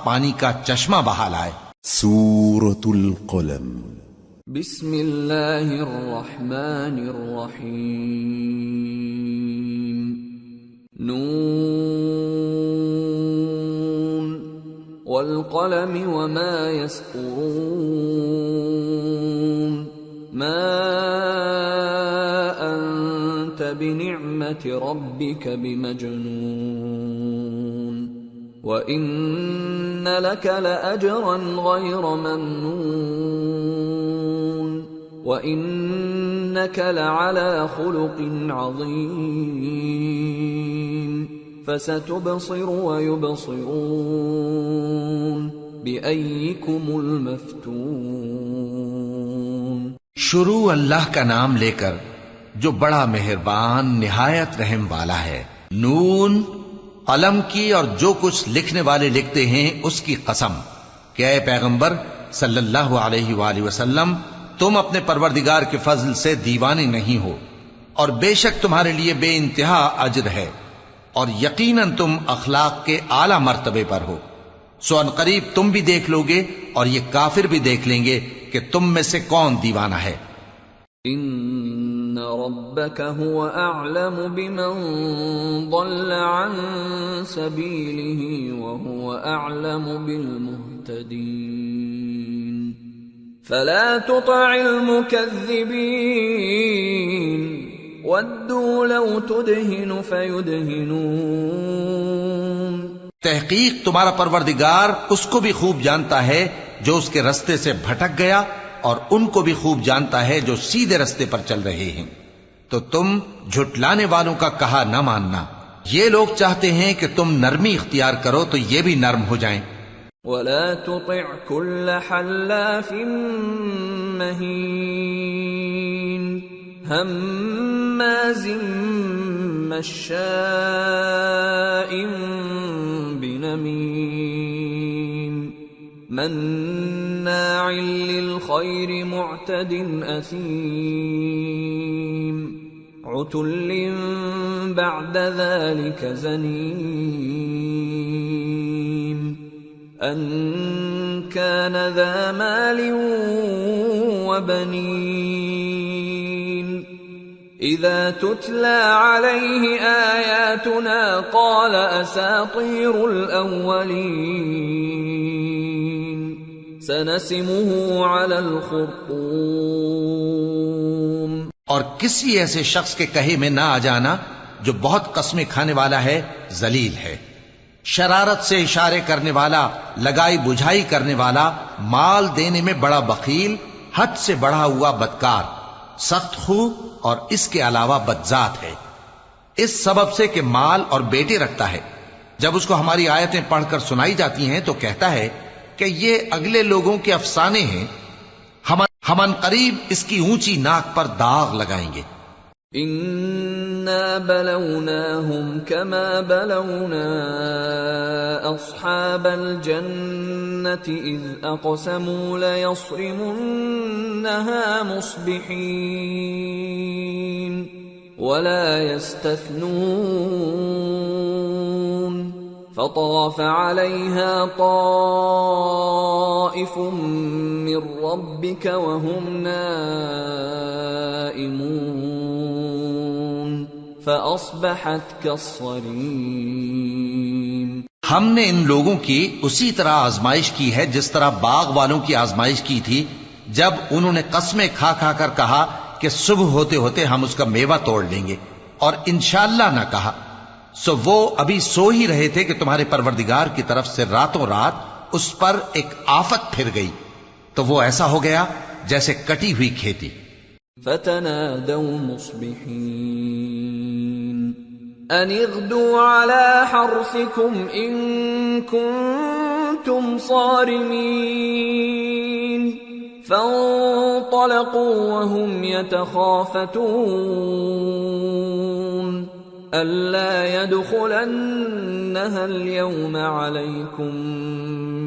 پانی کا چشمہ بہا لائے۔ سورة القلم بسم اللہ الرحمن الرحیم نون والقلم وما يسطرون ما انت بنعمت ربك بمجنون وَإِنَّ لَكَ لَأَجْرًا غَيْرَ مَمْنُونٍ وَإِنَّكَ لَعَلَى خُلُقٍ عَظِيمٍ فَسَتُبْصِرُ وَيُبْصِرُونَ بِأَيِّكُمُ الْمَفْتُونُ۔ شروع اللہ کا نام لے کر جو بڑا مہربان نہایت رحم والا ہے۔ نون، قلم کی اور جو کچھ لکھنے والے لکھتے ہیں اس کی قسم کہ اے پیغمبر صلی اللہ علیہ وآلہ وسلم، تم اپنے پروردگار کے فضل سے دیوانے نہیں ہو، اور بے شک تمہارے لیے بے انتہا اجر ہے، اور یقیناً تم اخلاق کے اعلی مرتبے پر ہو۔ سو ان قریب تم بھی دیکھ لو گے اور یہ کافر بھی دیکھ لیں گے کہ تم میں سے کون دیوانہ ہے۔ ان ربك هو اعلم بمن ضل عن سبيله وهو اعلم بالمهتدين فلا تطع المكذبين ودوا لو تدهن فيدهنون۔ تحقیق تمہارا پروردگار اس کو بھی خوب جانتا ہے جو اس کے رستے سے بھٹک گیا، اور ان کو بھی خوب جانتا ہے جو سیدھے رستے پر چل رہے ہیں۔ تو تم جھٹلانے والوں کا کہا نہ ماننا، یہ لوگ چاہتے ہیں کہ تم نرمی اختیار کرو تو یہ بھی نرم ہو جائیں۔ وَلَا تُطِعْ كُلَّ حَلَّافٍ مَّهِينٍ هَمَّازٍ مَّشَّاءٍ بِنَمِيمٍ مَّنَّاعٍ لِّلْخَيْرِ مُعْتَدٍ أَثِيمٍ عُتُلٍّ بَعْدَ ذَلِكَ زَنِيمٍ أَن كَانَ ذَا مَالٍ وَبَنِينَ إِذَا تُتْلَى عَلَيْهِ آيَاتُنَا قَالَ أَسَاطِيرُ الْأَوَّلِينَ سَنَسِمُهُ عَلَى الْخُرْطُومِ۔ اور کسی ایسے شخص کے کہے میں نہ آ جانا جو بہت قسمیں کھانے والا ہے، ذلیل ہے، شرارت سے اشارے کرنے والا، لگائی بجھائی کرنے والا، مال دینے میں بڑا بخیل، حد سے بڑھا ہوا بدکار، سخت خو اور اس کے علاوہ بدذات ہے، اس سبب سے کہ مال اور بیٹے رکھتا ہے۔ جب اس کو ہماری آیتیں پڑھ کر سنائی جاتی ہیں تو کہتا ہے کہ یہ اگلے لوگوں کے افسانے ہیں، ہم ان قریب اس کی اونچی ناک پر داغ لگائیں گے۔ اِنَّا بَلَوْنَاهُمْ كَمَا بَلَوْنَا أَصْحَابَ الْجَنَّةِ إِذْ أَقْسَمُوا لَيَصْرِمُنَّهَا مُصْبِحِينَ وَلَا يَسْتَثْنُونَ فطاف عليها طائف من ربك وهم نائمون فأصبحت كالصريم۔ ہم نے ان لوگوں کی اسی طرح آزمائش کی ہے جس طرح باغ والوں کی آزمائش کی تھی جب انہوں نے قسمیں کھا کھا کر کہا کہ صبح ہوتے ہوتے ہم اس کا میوہ توڑ لیں گے، اور انشاءاللہ نہ کہا، سو وہ ابھی سو ہی رہے تھے کہ تمہارے پروردگار کی طرف سے راتوں رات اس پر ایک آفت پھر گئی، تو وہ ایسا ہو گیا جیسے کٹی ہوئی کھیتی۔ فتنادوا مصبحين ان اغدوا على حرثكم ان كنتم صارمين فانطلقوا وهم يتخافتون ألا يدخلنها اليوم عليكم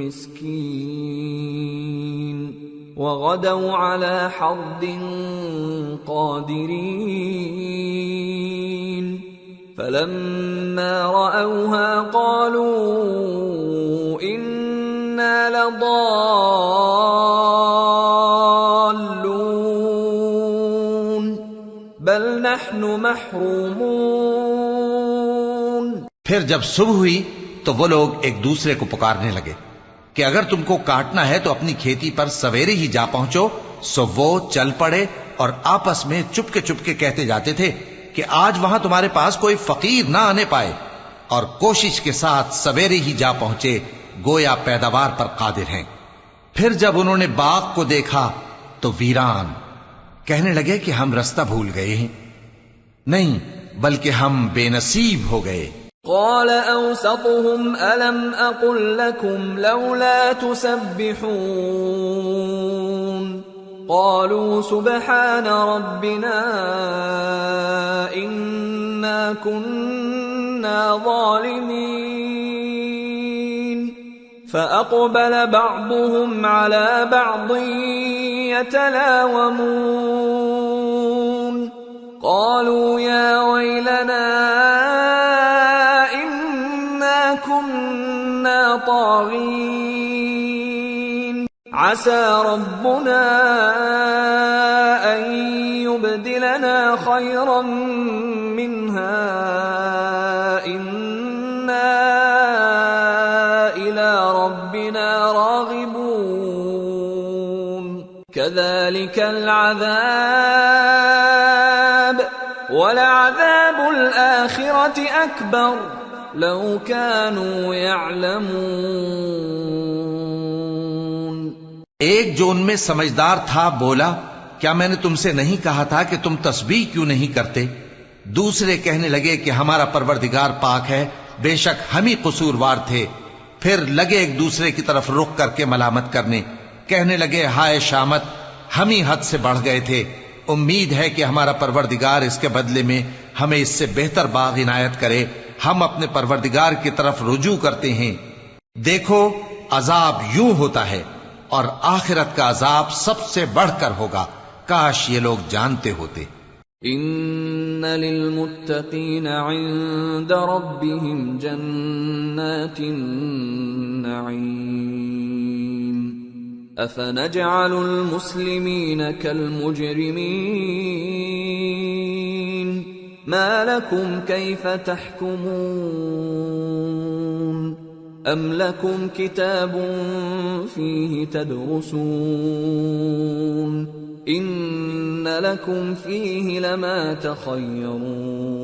مسكين وغدوا على حرد قادرين فلما رأوها قالوا إنا إنا لضالون بل نحن محرومون. پھر جب صبح ہوئی تو وہ لوگ ایک دوسرے کو پکارنے لگے کہ اگر تم کو کاٹنا ہے تو اپنی کھیتی پر سویرے ہی جا پہنچو. سو وہ چل پڑے اور آپس میں چپکے کہتے جاتے تھے کہ آج وہاں تمہارے پاس کوئی فقیر نہ آنے پائے، اور کوشش کے ساتھ سویرے ہی جا پہنچے گویا پیداوار پر قادر ہیں. پھر جب انہوں نے باغ کو دیکھا تو ویران، کہنے لگے کہ ہم رستہ بھول گئے ہیں. نہیں بلکہ ہم بے نصیب ہو گئے. قال أوسطهم ألم أقل لكم لولا تسبحون قالوا سبحان ربنا إنا كنا ظالمين. فأقبل بعضهم على بعض يتلاومون قالوا يا ويلنا كنا طاغين عسى ربنا أن يبدلنا خيرا منها إنا إلى ربنا راغبون. كذلك العذاب ولعذاب الآخرة أكبر لو كانوا يعلمون. ایک جو ان میں سمجھدار تھا بولا، کیا میں نے تم سے نہیں کہا تھا کہ تم تسبیح کیوں نہیں کرتے؟ دوسرے کہنے لگے کہ ہمارا پروردگار پاک ہے، بے شک ہم ہی قصوروار تھے. پھر لگے ایک دوسرے کی طرف رخ کر کے ملامت کرنے، کہنے لگے ہائے شامت، ہم ہی حد سے بڑھ گئے تھے. امید ہے کہ ہمارا پروردگار اس کے بدلے میں ہمیں اس سے بہتر باغ عنایت کرے. ہم اپنے پروردگار کی طرف رجوع کرتے ہیں. دیکھو عذاب یوں ہوتا ہے اور آخرت کا عذاب سب سے بڑھ کر ہوگا. کاش یہ لوگ جانتے ہوتے. ان للمتقین عند ربهم جنات النعیم افنجعل المسلمین كالمجرمین ما لكم كيف تحكمون ام لكم كتاب فيه تدرسون ان لكم فيه لما تخيرون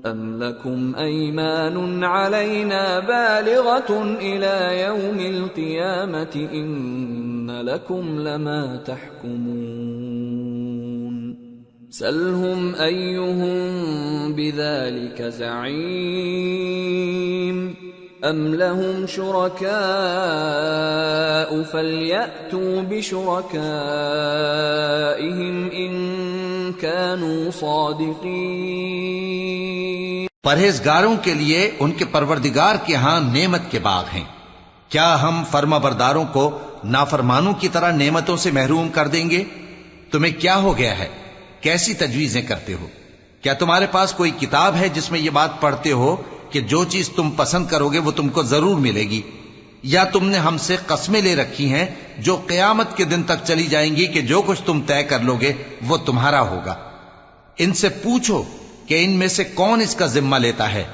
ام لكم ايمان علينا بالغة الى يوم القيامة ان لكم لما تحكمون سلهم أيهم بذلك زعيم أم لهم شركاء فليأتوا بشركائهم إن كانوا صادقين. پرہیزگاروں کے لیے ان کے پروردگار کے ہاں نعمت کے باغ ہیں. کیا ہم فرما برداروں کو نافرمانوں کی طرح نعمتوں سے محروم کر دیں گے؟ تمہیں کیا ہو گیا ہے؟ کیسی تجویزیں کرتے ہو؟ کیا تمہارے پاس کوئی کتاب ہے جس میں یہ بات پڑھتے ہو کہ جو چیز تم پسند کرو گے وہ تم کو ضرور ملے گی؟ یا تم نے ہم سے قسمیں لے رکھی ہیں جو قیامت کے دن تک چلی جائیں گی کہ جو کچھ تم طے کر لو گے وہ تمہارا ہوگا؟ ان سے پوچھو کہ ان میں سے کون اس کا ذمہ لیتا ہے؟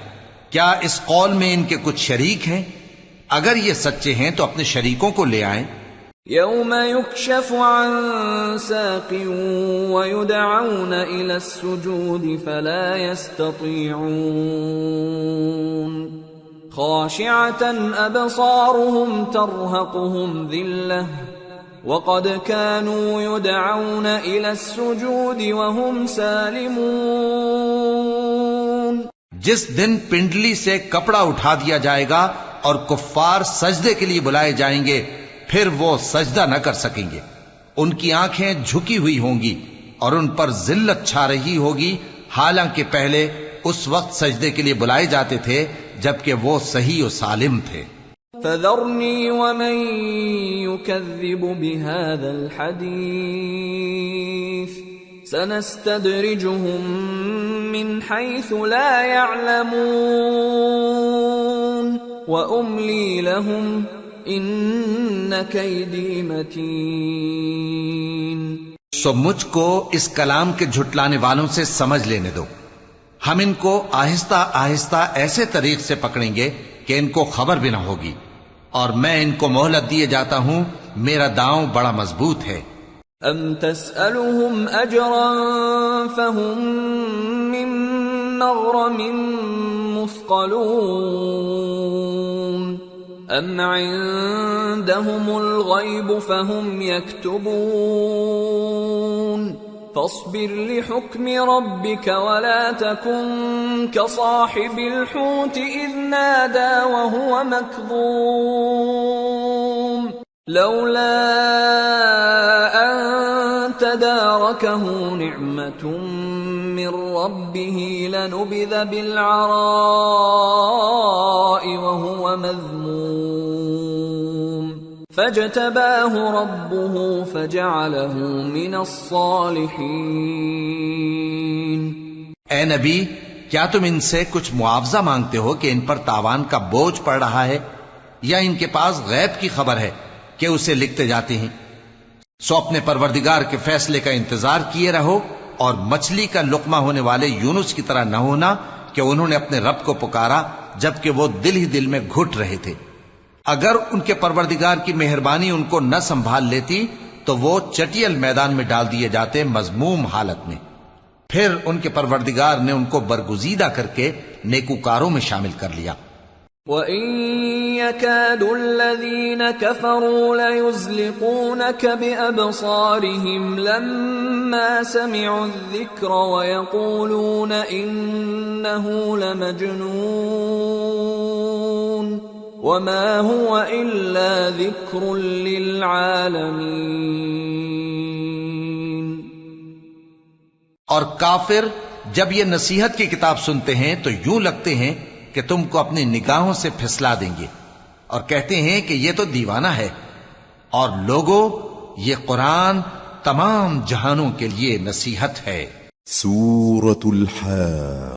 کیا اس قول میں ان کے کچھ شریک ہیں؟ اگر یہ سچے ہیں تو اپنے شریکوں کو لے آئیں. يوم يكشف عن ساق ويدعون إلى السجود فلا يستطيعون خاشعة أبصارهم ترهقهم ذلة وقد كانوا يدعون إلى السجود وهم سالمون. جس دن پنڈلی سے کپڑا اٹھا دیا جائے گا اور کفار سجدے کے لیے بلائے جائیں گے، پھر وہ سجدہ نہ کر سکیں گے. ان کی آنکھیں جھکی ہوئی ہوں گی اور ان پر ذلت چھا رہی ہوگی، حالانکہ پہلے اس وقت سجدے کے لیے بلائے جاتے تھے جبکہ وہ صحیح و سالم تھے. فذرنی ومن یکذب بهذا الحدیث سنستدرجهم من حيث لا يعلمون وأملي لهم إن كيدي متين. سو مجھ کو اس کلام کے جھٹلانے والوں سے سمجھ لینے دو. ہم ان کو آہستہ آہستہ ایسے طریق سے پکڑیں گے کہ ان کو خبر بھی نہ ہوگی، اور میں ان کو مہلت دیے جاتا ہوں، میرا داؤں بڑا مضبوط ہے. ام تسألهم اجرا فهم من مغرم مثقلون ام عندهم الغیب فهم یکتبون فاصبر لحكم ربك ولا تكن كصاحب الحوت إذ نادى وهو مكظوم لولا أن تداركه نعمة من ربه لنبذ بالعراء وهو مذموم فاجتباه ربه فجعله من الصالحين. اے نبی، کیا تم ان سے کچھ معاوضہ مانگتے ہو کہ ان پر تاوان کا بوجھ پڑ رہا ہے، یا ان کے پاس غیب کی خبر ہے کہ اسے لکھتے جاتے ہیں؟ سو اپنے پروردگار کے فیصلے کا انتظار کیے رہو، اور مچھلی کا لقمہ ہونے والے یونس کی طرح نہ ہونا کہ انہوں نے اپنے رب کو پکارا جبکہ وہ دل ہی دل میں گھٹ رہے تھے. اگر ان کے پروردگار کی مہربانی ان کو نہ سنبھال لیتی تو وہ چٹیل میدان میں ڈال دیے جاتے مذموم حالت میں. پھر ان کے پروردگار نے ان کو برگزیدہ کر کے نیکوکاروں میں شامل کر لیا. وَإِن يَكَادُ الَّذِينَ كَفَرُوا لَيُزْلِقُونَكَ بِأَبْصَارِهِمْ لَمَّا سَمِعُوا الذِّكْرَ وَيَقُولُونَ إِنَّهُ لَمَجْنُونٌ وَمَا هُوَ إِلَّا ذِكْرٌ لِّلْعَالَمِينَ. اور کافر جب یہ نصیحت کی کتاب سنتے ہیں تو یوں لگتے ہیں کہ تم کو اپنی نگاہوں سے پھسلا دیں گے، اور کہتے ہیں کہ یہ تو دیوانہ ہے. اور لوگوں، یہ قرآن تمام جہانوں کے لیے نصیحت ہے. سورة الحاقة